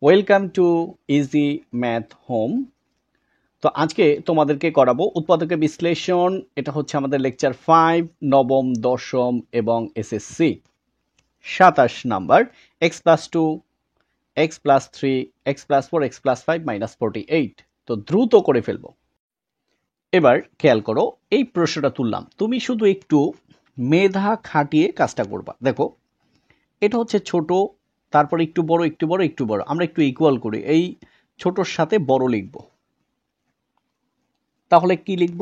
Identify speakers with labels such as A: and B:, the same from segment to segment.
A: Welcome to easy math home. তো আজকে তোমাদেরকে করাবো উৎপাদকের বিশ্লেষণ। এটা হচ্ছে আমাদের লেকচার 5, নবম, দশম এবং SSC 27 number. x+2, x+3, x+4, x+5 -48। তো দ্রুত করে ফেলবো। এবার খেয়াল করো, এই প্রশ্নটা তুললাম, তুমি শুধু একটু মেধা খাটিয়ে কাজটা করবা। দেখো, এটা হচ্ছে ছোট, তারপর একটু বড়, একটু বড়, একটু বড়। আমরা একটু ইকুয়াল করি, এই ছোটর সাথে বড় লিখব। তাহলে কি লিখব?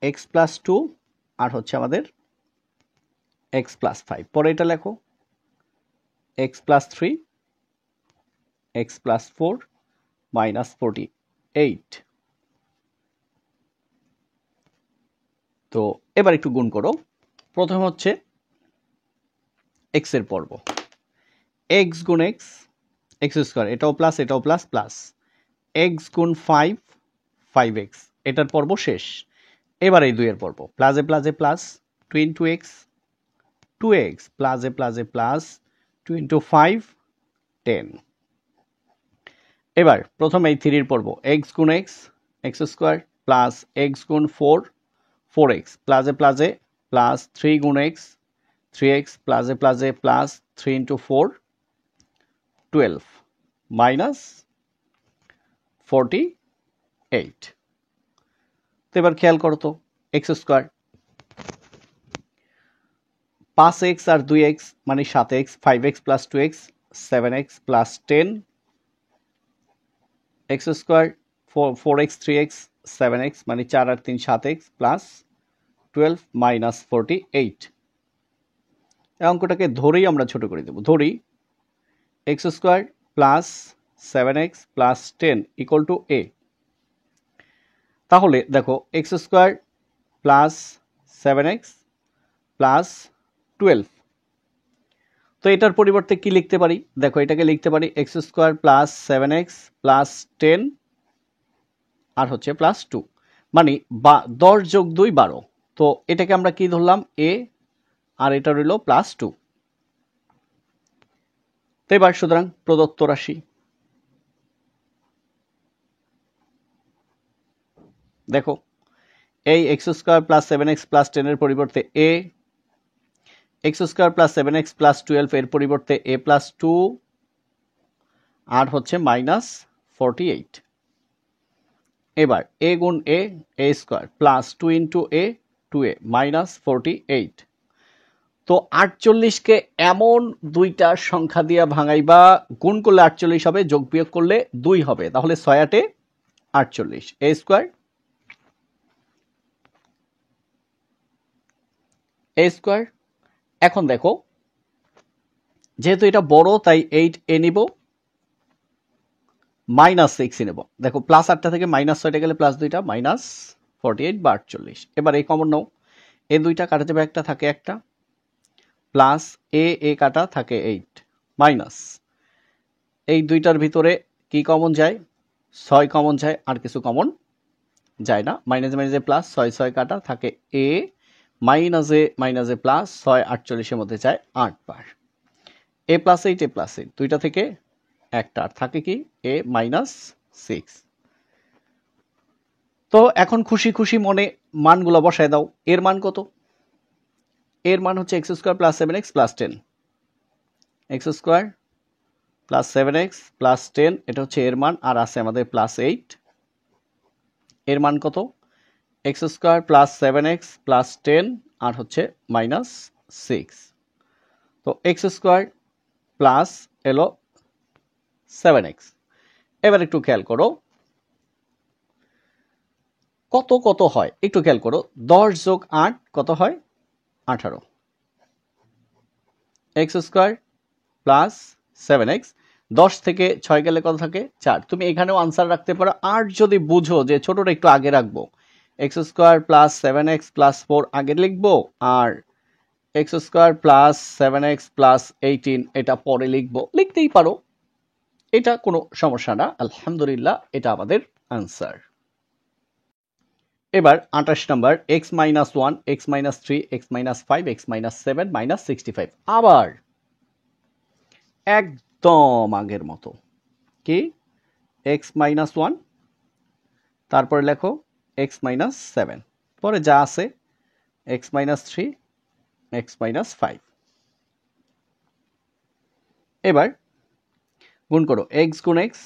A: x+2 আর হচ্ছে আমাদের x+5। পরে এটা লেখো x+3, x+4 -48। তো এবার একটু গুণ করো। প্রথম হচ্ছে x এর পর্ব, x গুণ x, x², এটাও প্লাস, এটাও প্লাস, প্লাস x গুণ 5, 5x, এটার পর্ব শেষ। এবার এই দুইয়ের পর্ব, প্লাসে প্লাসে প্লাস 2 ইন্টু এক্স, 2x, প্লাসে প্লাসে প্লাস 2 ইন্টু 5, 10। এবার প্রথম এই 3 পর্ব, x গুণ x, x² প্লাস x গুণ 4, 4x, প্লাসে প্লাসে প্লাস 3 গুণ x, 3x, প্লাসে প্লাসে প্লাস 3 ইন্টু 4, 12 মাইনাস 48। তো এবার খেয়াল করো তো, x² 5x আর 2x মানে 7x, 5x plus 2x 7x plus 10, x² 4x 3x 7x মানে 4 আর 3 7x প্লাস 12 মাইনাস 48। এই অঙ্কটাকে ধরেই আমরা ছোট করে দেব। ধরি x² plus 7x plus 10 equal to a। তাহলে দেখো, x² প্লাস 7x প্লাস 12, তো এটার পরিবর্তে কি লিখতে পারি? দেখো, এটাকে লিখতে পারি x² প্লাস 7x প্লাস 10 আর হচ্ছে প্লাস 2, মানে 10 যোগ 2 12। তো এটাকে আমরা কি ধরলাম? a, আর এটা রইল প্লাস 2। তো এবার সুতরাং প্রদত্ত রাশি, দেখো এই x² প্লাস 7x প্লাস 10 এর পরিবর্তে a, x² plus 7x plus 12 এর পরিবর্তে a প্লাস 2 আর হচ্ছে মাইনাস 48। এবার a গুণ a, a² plus 2 into a, 2a minus 48। তো 48কে এমন দুইটা সংখ্যা দিয়ে ভাঙাইবা, গুণ করলে 48 হবে, যোগ বিয়োগ করলে 2 হবে, তাহলে 6 8 48, a²। এখন দেখো, যেহেতু এটা বড় তাই 8a নিব, মাইনাস 6 নেব। দেখো, প্লাস 8টা থেকে মাইনাস 6টা গেলে প্লাস 2টা, মাইনাস 48 বা 48। এবার এই কমন নাও, এই দুইটা কাটা যাবে, একটা থাকে একটা, প্লাস এ কাটা থাকে 8 মাইনাস এই দুইটার ভিতরে কি কমন যায়? 6 কমন যায়, আর কিছু কমন যায় না। মাইনাসে মাইনাসে প্লাস, 6 6 কাটা থাকে এ, মাইনাসে মাইনাসে প্লাস, 6 48-এর মধ্যে যায় 8 বার। এ প্লাস 8, এ প্লাস 8, দুইটা থেকে একটা, আর থাকে কি এ মাইনাস 6। তো এখন খুশি খুশি মনে মানগুলো বসায় দাও। এর মান কত? এর মান হচ্ছে x² plus 7x plus 10, x² plus 7x plus 10, এটা হচ্ছে এর মান, আর আছে আমাদের প্লাস 8। এর মান কত? x² প্লাস 7x প্লাস 10 আর হচ্ছে মাইনাস 6। তো x² প্লাস এলো 7x। এবার একটু খেয়াল করো কত কত হয়, একটু খেয়াল করো। 10 যোগ 8 কত হয়? 18। x² প্লাস 7x, 10 থেকে 6 গেলে কত থাকে? 4। তুমি এখানেও আনসার রাখতে পারো, আর যদি বুঝো যে ছোটটা একটু আগে রাখবো, x² প্লাস 7x প্লাস 4 আগে লিখবো, আর x² প্লাস 7x প্লাস 18 এটা পরে লিখবো, লিখতেই পারো, এটা কোনো সমস্যা না। আলহামদুলিল্লাহ, এটা আমাদের আনসার। এবার 28 number, x-1, x-3, x-5, x-7 -65। আবার একদম আগের মতো কি এক্স মাইনাস ওয়ান, তারপরে লেখো এক্স মাইনাস সেভেন, পরে যা আছে x minus three, x minus five. এবার গুণ করো এক্স গুণ x,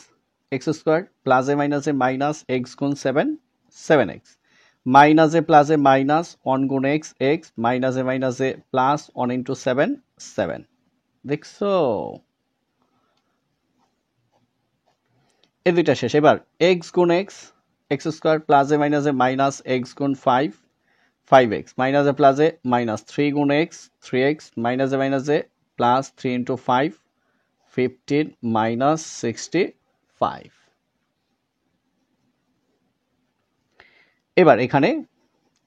A: x square, plus a minus a minus x গুণ seven, seven x, minus a plus a minus one গুণ x, x minus a plus one into seven, seven. দেখছো এই দুইটা শেষ। এবার এক্স গুণ x, x square, plus a minus x গুণ five, five x, minus a plus a minus three গুণ x, three x, minus a plus three into five, 15 minus 65। এবার এখানে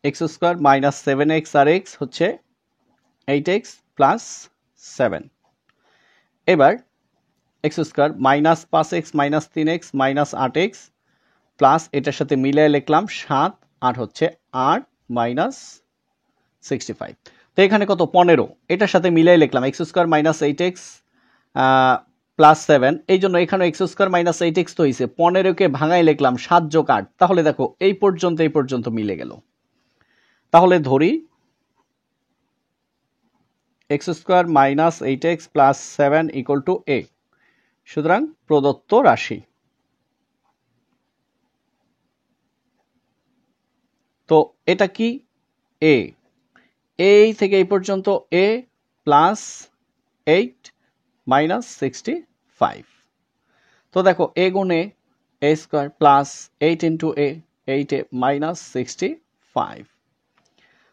A: x square minus seven x আর x হচ্ছে eight x plus seven. এবার x square minus পাঁচ x minus তিন x minus আট x plus এটার সাথে মিলিয়ে লিখলাম সাত, আট হচ্ছে আট মাইনাস 65। তো এখানে কত 15, এটার সাথে মিলিয়ে লিখলাম x square minus eight x plus seven, এই জন্য এখানে x square minus eight x তো হয়েছে, 15কে ভাঙাই লিখলাম 7 যোগ 8, তাহলে দেখো এই পর্যন্ত মিলে গেল। তাহলে ধরি x square minus eight x plus seven equal to a, সুতরাং প্রদত্ত রাশি। তো এটা কি এ, এই থেকে এই পর্যন্ত এ প্লাস এইট মাইনাস 65। তো দেখো এ গুণে এ স্কোয়ার প্লাস এইট ইন্টু এ, এইটে মাইনাস 65।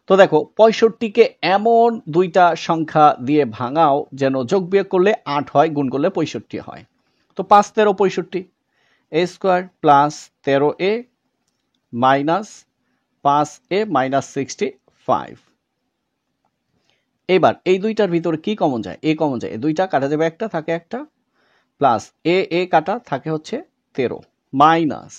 A: তো দেখো 65কে এমন দুইটা সংখ্যা দিয়ে ভাঙাও যেন যোগ বিয়োগ করলে 8 হয়, গুণ করলে 65 হয়। তো 5 13 65, a square plus 13a minus 5a minus 65। এবার এই দুইটার ভিতরে কি কমন যায়? এ কমন যায়, এই দুইটা কাটা যাবে, একটা থাকে একটা, প্লাস এ কাটা থাকে হচ্ছে 13 মাইনাস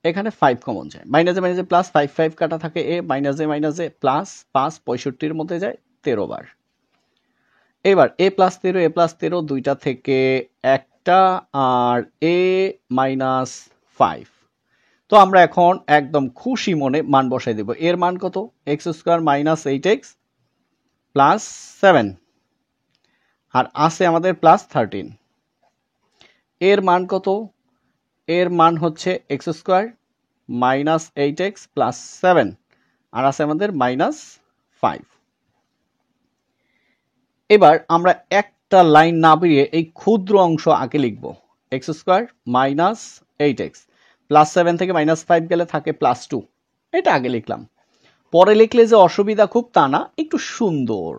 A: এখানে 5 কমন যায়, মাইনাসে প্লাস 5, 5 কাটা থাকে এ, মাইনাসে প্লাস 5 65-র মধ্যে যায় 13 বার। এবার এ প্লাস 13 দুইটা থেকে একটা, আর এ মাইনাস 5। তো আমরা এখন একদম খুশি মনে মান বসাই দেব। এর মান কত? X square minus eight x plus seven, আর আছে আমাদের প্লাস 13। এর মান কত? এর মান হচ্ছে x square minus eight x plus seven, আর আছে আমাদের মাইনাস 5। এবার আমরা একটা লাইন না বেরিয়ে এই ক্ষুদ্র অংশ আগে লিখব, x square minus eight x plus seven থেকে মাইনাস 5 গেলে থাকে প্লাস 2, এটা আগে লিখলাম। পরে লিখলে যে অসুবিধা খুব তা না, একটু সুন্দর।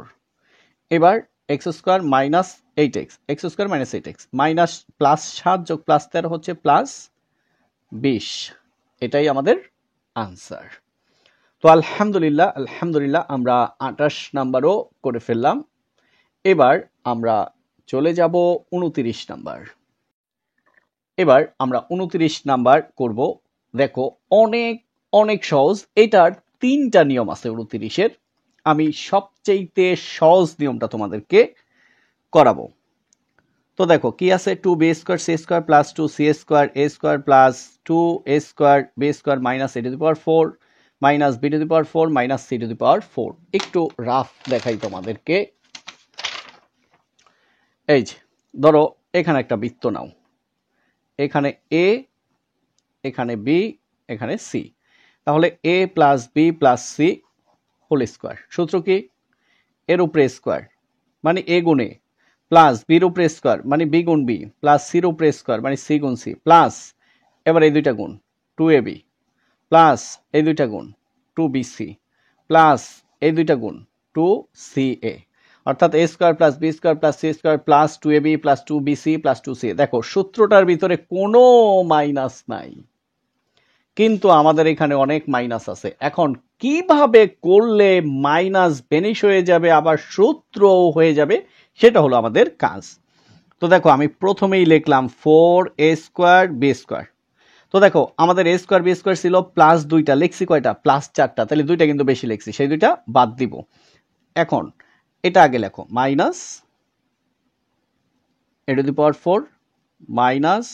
A: এবার x square minus eight x, x square minus eight x minus plus 7 যোগ প্লাস 13 হচ্ছে প্লাস 20, এটাই আমাদের আনসার। তো আলহামদুলিল্লাহ আমরা 28 নাম্বারও করে ফেললাম। এবার আমরা চলে যাব 29 নাম্বার। এবার আমরা 29 নাম্বার করব। দেখো অনেক অনেক সহজ, এটার 3টা নিয়ম আছে 29-এর। আমি সবচেয়ে সহজ নিয়মটা তোমাদেরকে করাবো। তো দেখো কি আছে, 2b square c square plus 2c square a square plus 2a square b square minus a to the power 4 minus b to the power 4 minus c to the power 4। একটু রাফ দেখাই তোমাদেরকে। এই যে ধরো এখানে একটা বৃত্ত নাও, এখানে a, এখানে b, এখানে c, তাহলে a plus b plus c whole square. সূত্র কি? এর উপরে স্কোয়ার মানে a গুণ a, প্লাস বির উপরে স্কোয়ার মানে বি গুণ বি, প্লাস সির উপরে স্কোয়ার মানে সি গুণ সি, প্লাস এবার এই দুইটা গুণ 2ab, প্লাস এই দুইটা গুণ 2bc, প্লাস এই দুইটা গুণ 2ca, অর্থাৎ a square plus b square plus c square plus 2ab plus 2bc plus 2ca। দেখো সূত্রটার ভিতরে কোনো মাইনাস নাই, কিন্তু আমাদের এখানে অনেক মাইনাস আছে। এখন কিভাবে করলে মাইনাস বেনিশ হয়ে যাবে আবার সূত্র হয়ে যাবে, সেটা হলো আমাদের কাজ। তো দেখো আমি প্রথমেই লিখলাম 4a স্কোয়ার বি স্কোয়ার। তো দেখো আমাদের a স্কোয়ার বি স্কোয়ার ছিল প্লাস 2টা, লিখছি কয়টা? প্লাস 4টা, তাহলে 2টা কিন্তু বেশি লিখছি, সেই 2টা বাদ দিব। এখন এটা আগে লেখো minus a to the power 4 minus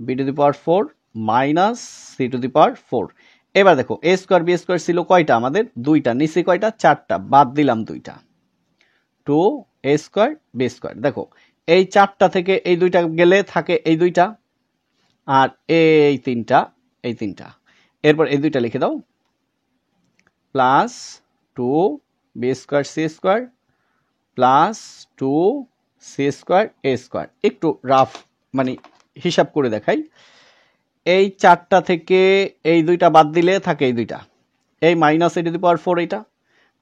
A: b to the power 4 minus c to the power 4। এবার দেখো a স্কয়ার b স্কয়ার ছিল কয়টা আমাদের? দুইটা। নিচে কয়টা? চারটা। বাদ দিলাম দুইটা। 2a square b square. দেখো এই চারটা থেকে এই দুইটা গেলে থাকে এই দুইটা, আর এই তিনটা, এই তিনটা। এরপর এই দুইটা লিখে দাও, plus 2b square c square plus 2c square a square. একটু রাফ মানে হিসাব করে দেখাই। এই চারটা থেকে এই দুইটা বাদ দিলে থাকে এই দুইটা, এই minus a to the power 4 এইটা,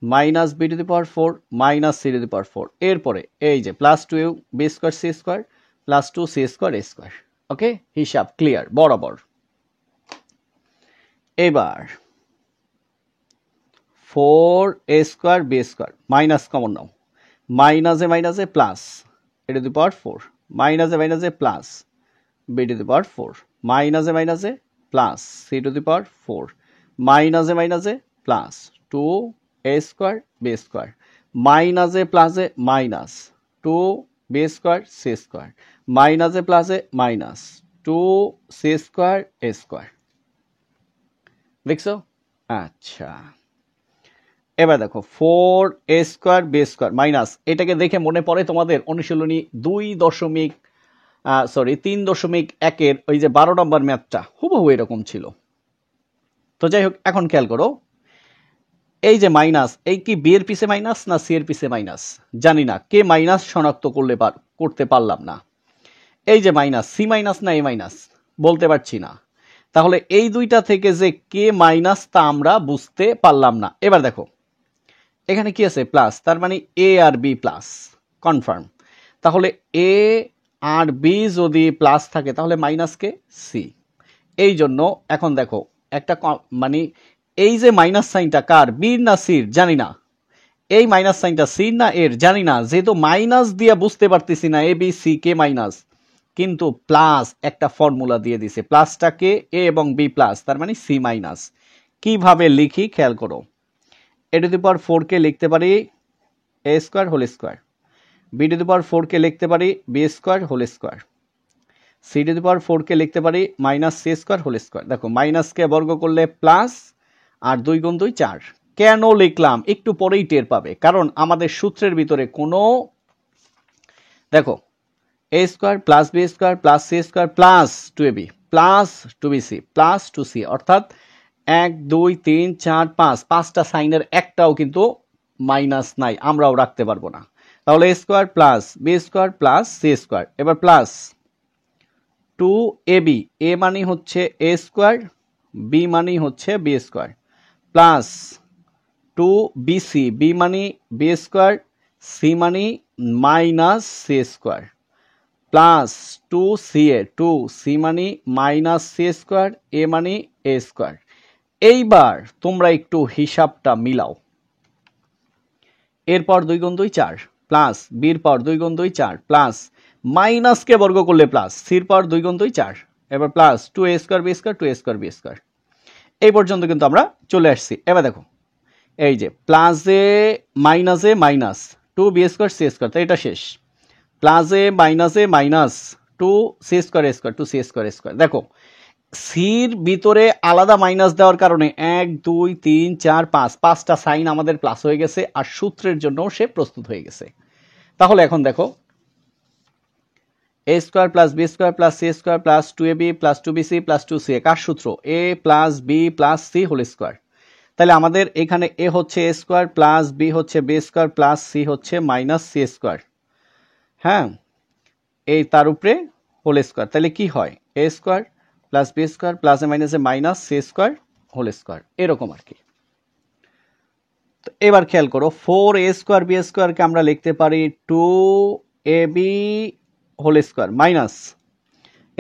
A: minus b to the power 4 minus c to the power 4। এরপরে এই যে plus 2b square c square plus 2c square a square. Okay, হিসাব ক্লিয়ার বরাবর। এবার 4a square b square minus common নাও, মাইনাসে plus a to the power 4 মাইনাসে plus b to the power 4 মাইনাসে plus c to the power 4 মাইনাসে plus 2a square b square মাইনাসে প্লাসে minus 2b square c square মাইনাসে প্লাসে minus 2c square a square. দেখছো? আচ্ছা, এবার দেখো 4a square b square minus, এটাকে দেখে মনে পড়ে তোমাদের অনুশীলনী 3.1-এর ওই যে 12 নম্বর ম্যাথটা হুবহু এরকম ছিল। তো যাই হোক, এখন খেয়াল করো, এই যে মাইনাস, এই কি বি এর পিছে মাইনাস না সি এর পিছে মাইনাস জানি না, কে মাইনাস শনাক্ত করতে পারলাম না। এই যে মাইনাস, সি মাইনাস না এ মাইনাস বলতে পারছি না। তাহলে এই দুইটা থেকে যে কে মাইনাস তা আমরা বুঝতে পারলাম না। এবার দেখো এখানে কি আছে? প্লাস, তার মানে এ আর বি প্লাস, কনফার্ম। তাহলে এ আর বি যদি প্লাস থাকে তাহলে মাইনাস কে? সি। এই জন্য এখন দেখো একটা মানে এই যে মাইনাস সাইনটা কার, বি না সির জানি না, এই মাইনাস সাইনটা সি না এর জানি না, যেহেতু মাইনাস দিয়ে বুঝতে পারতেছি না A B C K minus, কিন্তু প্লাস একটা ফর্মুলা দিয়ে দিছে, প্লাসটাকে এ এবং বি প্লাস, তার মানে সি মাইনাস। কিভাবে লিখি খেয়াল করো, a টু দি পাওয়ার 4 কে লিখতে পারি a square whole square, b to the power 4 কে লিখতে পারি b square whole square, c to the power 4 কে লিখতে পারি minus c square whole square. দেখো মাইনাসকে বর্গ করলে প্লাস, আর 2 গুণ 2 4। কেন লিখলাম একটু পরেই টের পাবে, কারণ আমাদের সূত্রের ভিতরে কোনো, দেখো a square plus b square plus c square plus 2ab plus 2bc plus 2c, অর্থাৎ 1 2 3 4 5, পাঁচটা সাইনের একটাও কিন্তু মাইনাস নাই, আমরাও রাখতে পারবো না। তাহলে a square plus b square plus c square, এবার প্লাস 2ab, a মানে হচ্ছে a স্কয়ার, b মানে হচ্ছে b square, plus 2bc, b মানে b স্কয়ার, c মানে minus c square, plus 2c মানে মাইনাস c স্কয়ার, a মানে a square. এইবার তোমরা একটু হিসাবটা মিলাও। এরপর 2 গুণ 2 4 প্লাস বির পাওয়ার 2 গুণ 2 4 প্লাস মাইনাসকে বর্গ করলে প্লাস সির পাওয়ার 2 গুণ 2 4, এবার plus 2a square b square 2a square b square. এই পর্যন্ত কিন্তু আমরা চলে আসছি। এবার দেখো এই যে প্লাসে মাইনাসে minus 2b square c square, তাই এটা শেষ। প্লাসে মাইনাসে minus 2c square a square 2c square a square. দেখো সির ভিতরে আলাদা মাইনাস দেওয়ার কারণে 1 2 3 4 5, পাঁচটা সাইন আমাদের প্লাস হয়ে গেছে, আর সূত্রের জন্য সে প্রস্তুত হয়ে গেছে। তাহলে এখন দেখো a square plus b square plus c square plus 2ab plus 2bc plus 2c, কার সূত্র? a plus b plus c whole square. তাহলে আমাদের এখানে a হচ্ছে a স্কয়ার প্লাস b হচ্ছে b স্কয়ার প্লাস c হচ্ছে মাইনাস c স্কয়ার, হ্যাঁ, এই তার উপরে হোল স্কয়ার। তাহলে কি হয়? a square plus b square plus a minus a minus c square whole square, এরকম আর কি। তো এবার খেয়াল করো 4a স্কয়ার বি স্কয়ারকে আমরা লিখতে পারি 2ab whole square minus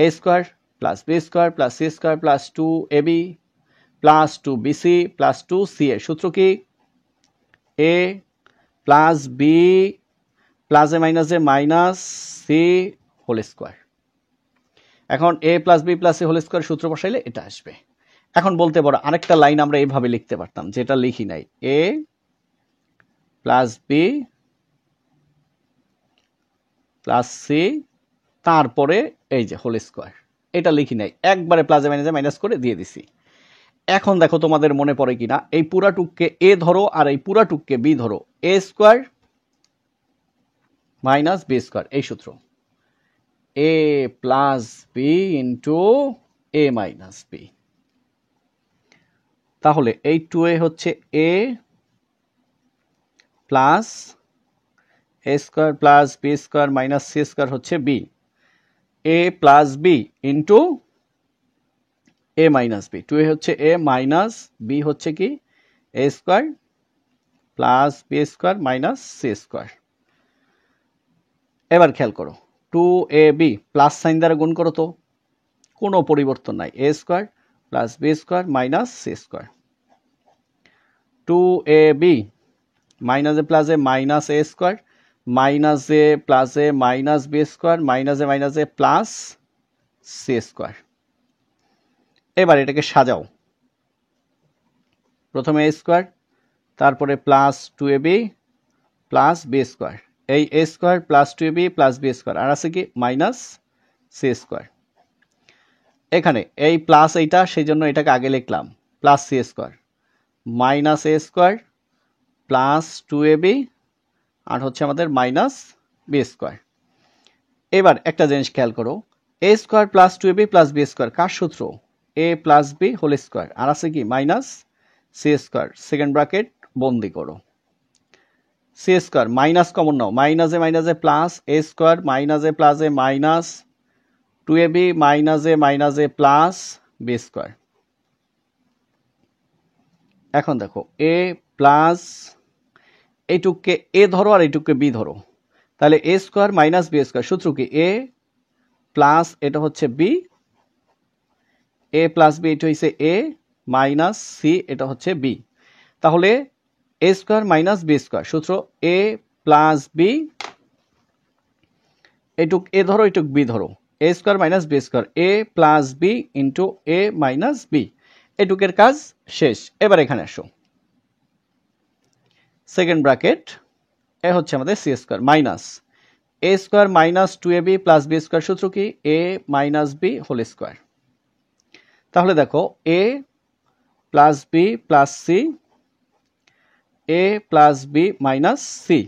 A: a square plus b square plus c square plus 2ab plus 2bc plus 2c এর সূত্র কি? a plus b plus a minus c whole square. এখন a plus b plus c whole square সূত্র বসাইলে এটা আসবে। এখন বলতে পারো আরেকটা লাইন আমরা এইভাবে লিখতে পারতাম, যেটা লিখি নাই, a plus b plus c তারপরে এই যে হোল স্কোয়ার, এটা লিখি নাই, একবারে প্লাসে মাইনাসে মাইনাস করে দিয়ে দিছি। এখন দেখো তোমাদের মনে পড়ে কিনা, এই পুরাটুককে এ ধরো আর এই পুরাটুককে বি ধরো, a square minus b square, এই সূত্র a plus b into a minus b. তাহলে এই 2a হচ্ছে a plus a square plus b square minus c square হচ্ছে b, a plus b into a minus b. 2a হচ্ছে a minus b হচ্ছে কি a square plus b square minus c square. এবার খেয়াল করো, 2ab plus sign দ্বারা গুণ করো তো, কোনো পরিবর্তন নাই, a square plus b square minus c square. 2ab মাইনাসে প্লাসে মাইনাস এ স্কোয়ার মাইনাসে প্লাসে মাইনাস বি স্কোয়ার মাইনাসে মাইনাসে প্লাস সি স্কোয়ার। এবার এটাকে সাজাও, প্রথমে এ স্কোয়ার, তারপরে plus 2ab plus b square, এই a square plus 2ab plus b square, আর আছে কি মাইনাস সি স্কোয়ার। এখানে এই প্লাস এইটা, সেই জন্য এটাকে আগে লিখলাম, plus c square minus a square plus 2ab আর হচ্ছে আমাদের মাইনাস বি স্কোয়ার। এবার একটা জিনিস খেয়াল করো, a square plus 2ab plus b square কার সূত্র, a plus b whole square, আর আছে কি minus c square, second bracket বন্দি করো, সি স্কোয়ার মাইনাস কমন নাও, মাইনাসে মাইনাসে প্লাস এ স্কোয়ার মাইনাসে প্লাসে মাইনাস 2ab মাইনাসে মাইনাসে প্লাস বি স্কোয়ার। এখন দেখো এ প্লাস, এইটুককে এ ধরো আর এইটুককে বি ধরো, তাহলে এ স্কোয়ার মাইনাস বি স্কোয়ার, সূত্র কি এ প্লাস এটা হচ্ছে বি, এ প্লাস বি এটা হচ্ছে এ মাইনাস সি এটা হচ্ছে বি। তাহলে এ স্কোয়ার মাইনাস বি স্কোয়ার, সূত্র এ প্লাস বি, এটুক এ ধরো এটুক বি ধরো, a square minus b square, A plus b into a minus B, এটুকের কাজ শেষ। এবার এখানে আসো, সেকেন্ড ব্র্যাকেট এ হচ্ছে আমাদের c square minus a square minus 2ab plus b square, সূত্র কি a minus b whole square. তাহলে দেখো a plus b plus c, a plus b minus c,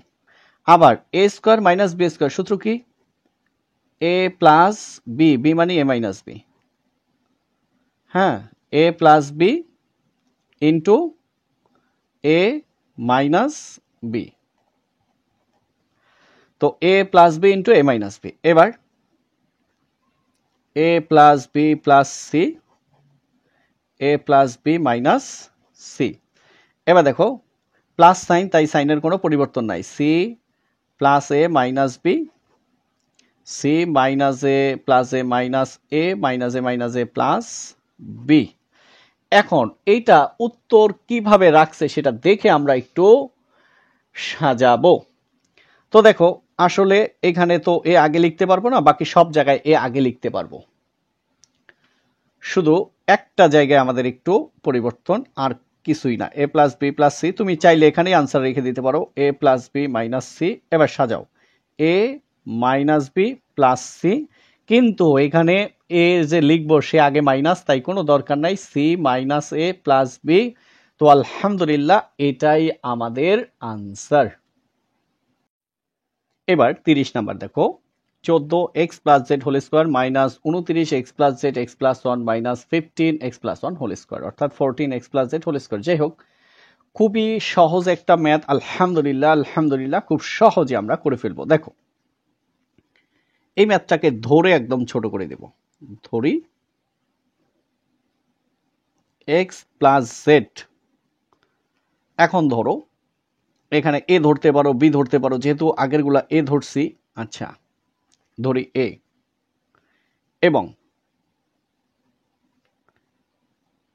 A: আবার a square minus b square, সূত্র কি এ প্লাস বি, বি মানে এ minus B, হ্যাঁ এ plus b into a minus B, তো এ plus b into a minus B. এবার এ plus b plus c, a plus b minus C. এবার দেখো plus sign, তাই সাইনের কোনো পরিবর্তন নাই, C plus a minus B, C minus a plus a minus a minus a plus B. এখন এইটা উত্তর কিভাবে রাখছে সেটা দেখে আমরা একটু সাজাবো। তো দেখো আসলে এখানে তো এ আগে লিখতে পারবো না, বাকি সব জায়গায় এ আগে লিখতে পারবো, শুধু একটা জায়গায় আমাদের একটু পরিবর্তন, আর কিছুই না। এ প্লাস বি প্লাস সি, তুমি চাইলে এখানেই আনসার রেখে দিতে পারো, এ প্লাস বি মাইনাস সি। এবার সাজাও, এ মাইনাস বি প্লাস সি, কিন্তু এখানে এ যে লিখবো সে আগে মাইনাস, তাই কোনো দরকার নাই, C minus a plus B. তো আলহামদুলিল্লাহ এটাই আমাদের আনসার। এবার 30 নাম্বার দেখো, 14x plus z whole square minus 29x plus z x plus 1 minus 15x plus 1 whole square, অর্থাৎ 14x plus z whole square. যাই হোক, খুবই সহজ একটা ম্যাথ, আলহামদুলিল্লাহ আলহামদুলিল্লাহ খুব সহজে আমরা করে ফেলবো। দেখো এই ম্যাথটাকে ধরে একদম ছোট করে দেব, ধরি x প্লাস জেড। এখন ধরো এখানে এ ধরতে পারো বি ধরতে পারো, যেহেতু আগেরগুলা এ ধরছি, আচ্ছা ধরি এ, এবং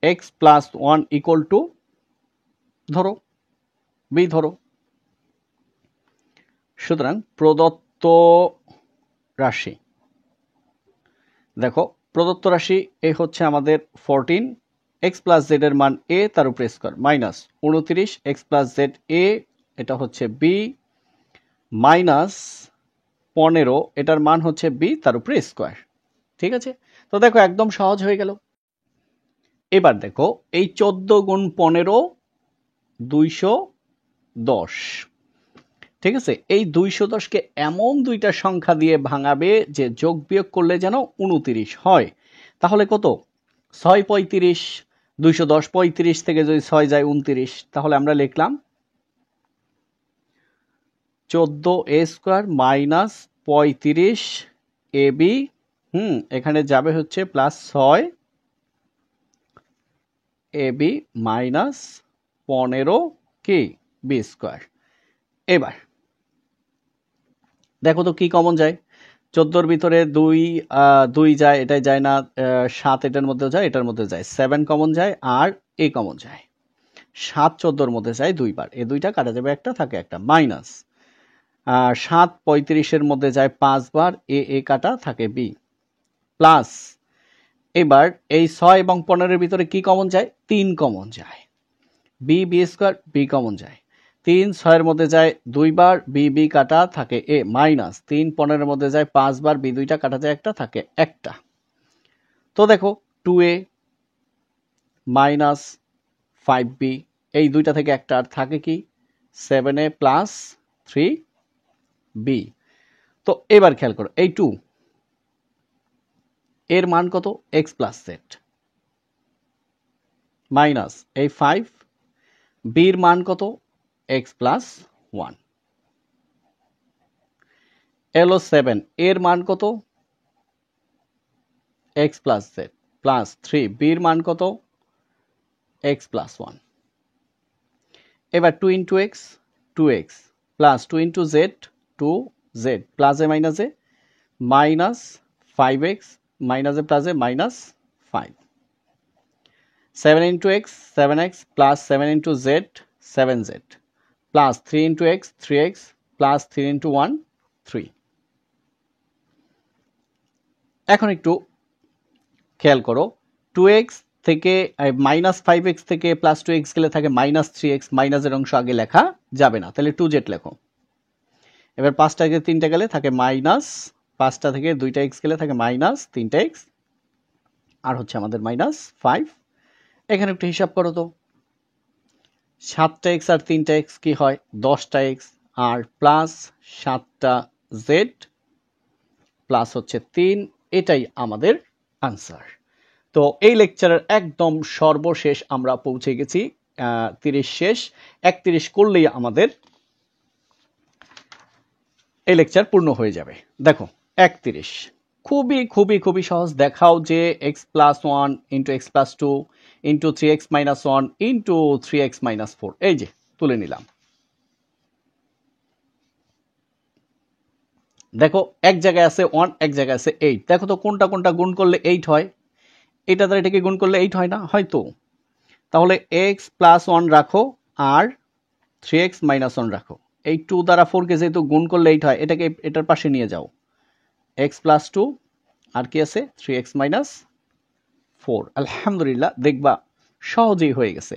A: x প্লাস 1 ইকুয়াল টু ধরো বি ধরো। সুতরাং প্রদত্ত রাশি, দেখো প্রদত্ত রাশি এ হচ্ছে আমাদের 14, এক্স প্লাস জেড এর মান এ, তার উপরে square minus 29 x plus z এ, এটা হচ্ছে বি, মাইনাস 15, এটার মান হচ্ছে বি, তার উপরে স্কোয়ার। ঠিক আছে, তো দেখো একদম সহজ হয়ে গেল। এবার দেখো এই 14 গুণ 15 210। ঠিক আছে, এই 210কে এমন দুইটা সংখ্যা দিয়ে ভাঙাবে যে যোগ বিয়োগ করলে যেন 29 হয়। তাহলে কত? 6 35, 210 35 থেকে যদি 6 যায় 29, তাহলে আমরা লিখলাম 14a স্কোয়ার মাইনাস 35 ab, এখানে যাবে হচ্ছে প্লাস 6 ab মাইনাস 15 কি বি স্কোয়ার। এবার দেখো তো কি কমন যায়। 14-র ভিতরে 2 যায়, এটাই যায় না। 7 এটার মধ্যে যায়, এটার মধ্যে যায়। 7 কমন যায় আর এ কমন যায়। 7 14-র মধ্যে যায় 2 বার, এ 2টা কাটা যাবে, একটা থাকে একটা। মাইনাস 7 35-এর মধ্যে যায় 5 বার, এ কাটা থাকে বি। প্লাস এবার এই 6 এবং 15-এর ভিতরে কি কমন যায়? 3 কমন যায়। বি স্কোয়ার, বি কমন যায়। 3 6-এর মধ্যে যায় 2 বার, বি কাটা থাকে এ। মাইনাস 3 15-এর মধ্যে যায় 5 বার, বি 2টা কাটা যায়, একটা থাকে একটা। তো দেখো 2a মাইনাস 5b, এই 2টা থেকে একটা আর থাকে কি 7a প্লাস 3b। তো এবার খেয়াল করো, এই 2 এর মান কত? এক্স প্লাস জেড, মাইনাস এই 5 বির মান কত? X plus 1। এলো 7 এর মান কত? এক্স প্লাস জেড প্লাস 3 বির মান কত? X plus 1। এবার 2 into x 2x plus 2 into z 2z plus a minus a minus 5x minus a plus a minus 5। 7 into x 7x plus 7 into z 7z plus 3 into x 3x plus 3 into 1 3। এখন একটু খেয়াল করো, 2x থেকে minus 5x থেকে plus 2x গেলে থাকে minus 3x, মাইনাসের অংশ আগে লেখা যাবে না, তাহলে 2z লেখো। এবার 5টা থেকে 3টা গেলে থাকে মাইনাস, 5টা থেকে 2টা x গেলে থাকে মাইনাস 3টা x, আর হচ্ছে আমাদের মাইনাস 5। এখানে একটু হিসাব করো তো, 7টা x আর 3টা x কি হয়? 10টা x, আর প্লাস 7টা z প্লাস হচ্ছে 3, এটাই আমাদের আনসার। তো এই লেকচারের একদম সর্বশেষ আমরা পৌঁছে গেছি, 30 শেষ। 31 করলেই আমাদের এই লেকচার পূর্ণ হয়ে যাবে। দেখো 31 খুবই খুবই খুবই সহজ। দেখাও যে x plus 1 into x plus 2 into 3x minus 1 into 3x minus 4, এই যে তুলে নিলাম। দেখো এক জায়গায় আছে 1, এক জায়গায় আছে 8। দেখো তো কোনটা কোনটা গুণ করলে 8 হয়? এটা দ্বারা এটাকে গুণ করলে 8 হয় না? হয়তো। তাহলে x প্লাস 1 রাখো আর 3x মাইনাস 1 রাখো। এই 2 দ্বারা 4কে যেহেতু গুণ করলে 8 হয়, এটাকে এটার পাশে নিয়ে যাও। x প্লাস 2 আর কি আছে 3x মাইনাস 4। আলহামদুলিল্লাহ, দেখবা সহজেই হয়ে গেছে।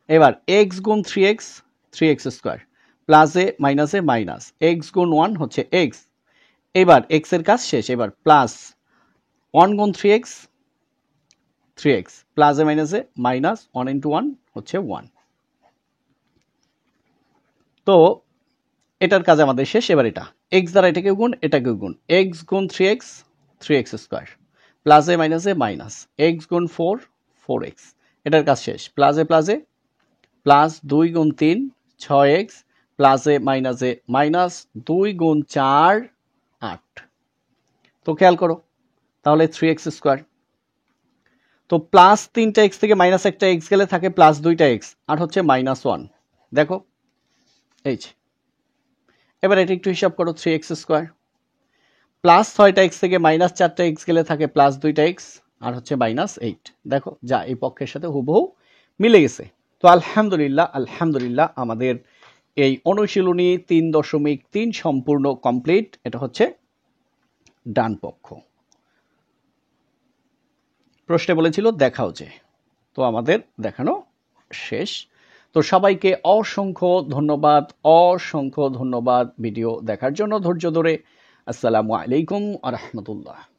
A: এবার x গুণ 3x 3x square plus a minus x গুণ 1 হচ্ছে x। এবার x এর কাজ শেষ। এবার প্লাস 1 গুণ 3x 3x plus a minus 1 into 1 হচ্ছে 1। তো এটার কাজ আমাদের শেষ। এবার এটা x দ্বারা এটাকে গুণ, এটাকে গুণ। x গুণ 3x 3x square plus a minus x গুণ 4 4x, এটার কাজ শেষ। প্লাস এ প্লাস 2 গুণ 3 6x প্লাস এ মাইনাস 2 গুণ 4 8। তো খেয়াল করো তাহলে 3x স্কোয়ার। তো প্লাস 3টা x থেকে মাইনাস একটা x গেলে থাকে প্লাস 2টা x আর হচ্ছে মাইনাস 1। দেখো এই যে, এবার এটা একটু হিসাব করো, 3x স্কোয়ার প্লাস 6টা x থেকে মাইনাস 4টা x গেলে থাকে প্লাস 2টা x আর হচ্ছে মাইনাস 8। দেখো যা এই পক্ষের সাথে হুবহু মিলে গেছে। তো আলহামদুলিল্লাহ আমাদের এই অনুশীলনী 3.3 সম্পূর্ণ কমপ্লিট। এটা হচ্ছে ডান পক্ষ। প্রশ্নে বলেছিল দেখাও যে, তো আমাদের দেখানো শেষ। তো সবাইকে অসংখ্য ধন্যবাদ ভিডিও দেখার জন্য, ধৈর্য ধরে আসসালামু আলাইকুম আ রহমতুল্লাহ।